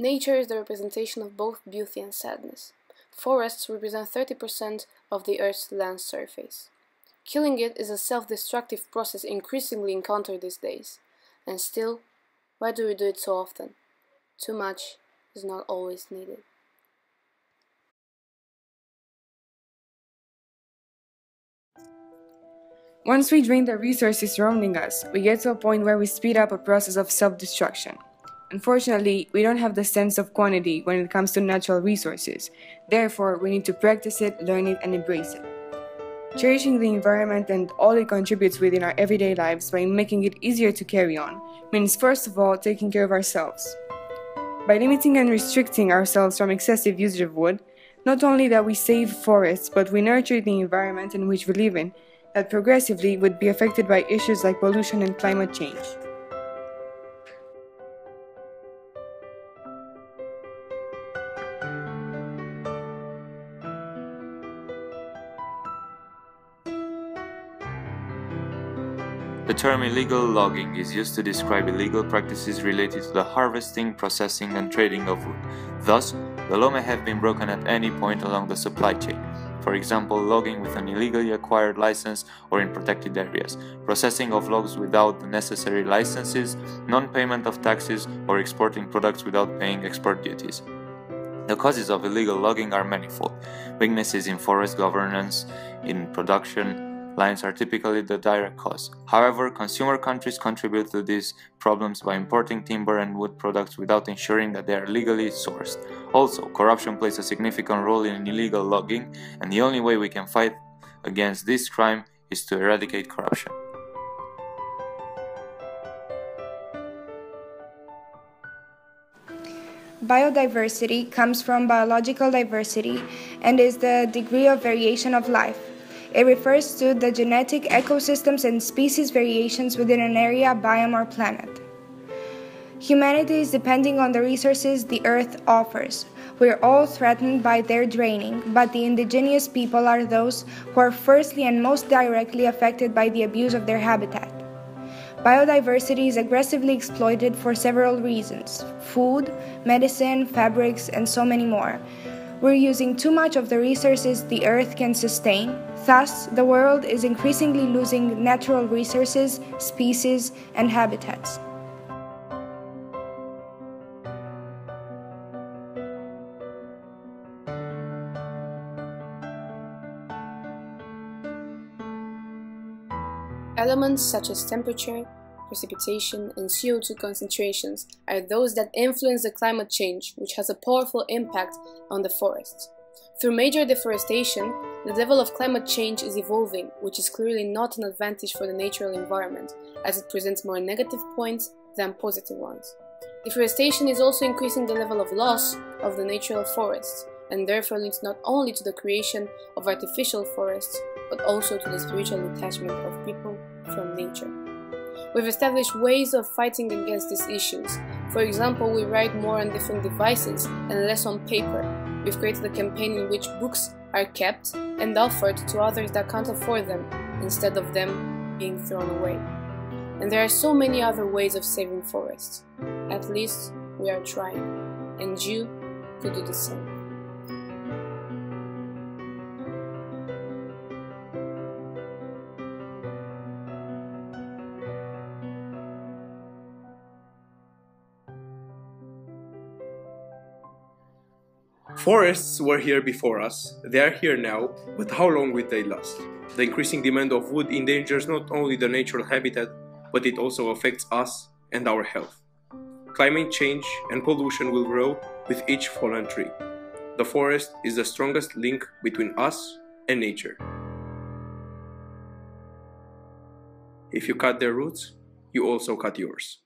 Nature is the representation of both beauty and sadness. Forests represent 30% of the Earth's land surface. Killing it is a self-destructive process increasingly encountered these days. And still, why do we do it so often? Too much is not always needed. Once we drain the resources surrounding us, we get to a point where we speed up a process of self-destruction. Unfortunately, we don't have the sense of quantity when it comes to natural resources. Therefore, we need to practice it, learn it, and embrace it. Cherishing the environment and all it contributes within our everyday lives by making it easier to carry on means first of all taking care of ourselves. By limiting and restricting ourselves from excessive usage of wood, not only that we save forests, but we nurture the environment in which we live in, that progressively would be affected by issues like pollution and climate change. The term illegal logging is used to describe illegal practices related to the harvesting, processing, and trading of wood. Thus, the law may have been broken at any point along the supply chain. For example, logging with an illegally acquired license or in protected areas, processing of logs without the necessary licenses, non-payment of taxes, or exporting products without paying export duties. The causes of illegal logging are manifold. Weaknesses in forest governance, in production lines are typically the direct cause. However, consumer countries contribute to these problems by importing timber and wood products without ensuring that they are legally sourced. Also, corruption plays a significant role in illegal logging, and the only way we can fight against this crime is to eradicate corruption. Biodiversity comes from biological diversity and is the degree of variation of life. It refers to the genetic ecosystems and species variations within an area, biome, or planet. Humanity is depending on the resources the Earth offers. We are all threatened by their draining, but the indigenous people are those who are firstly and most directly affected by the abuse of their habitat. Biodiversity is aggressively exploited for several reasons: food, medicine, fabrics, and so many more. We're using too much of the resources the Earth can sustain. Thus, the world is increasingly losing natural resources, species, and habitats. Elements such as temperature, precipitation, and CO2 concentrations are those that influence the climate change, which has a powerful impact on the forests. Through major deforestation, the level of climate change is evolving, which is clearly not an advantage for the natural environment, as it presents more negative points than positive ones. Deforestation is also increasing the level of loss of the natural forests, and therefore leads not only to the creation of artificial forests, but also to the spiritual detachment of people from nature. We've established ways of fighting against these issues. For example, we write more on different devices and less on paper. We've created a campaign in which books are kept and offered to others that can't afford them, instead of them being thrown away. And there are so many other ways of saving forests. At least we are trying, and you could do the same. Forests were here before us, they are here now, but how long will they last? The increasing demand of wood endangers not only the natural habitat, but it also affects us and our health. Climate change and pollution will grow with each fallen tree. The forest is the strongest link between us and nature. If you cut their roots, you also cut yours.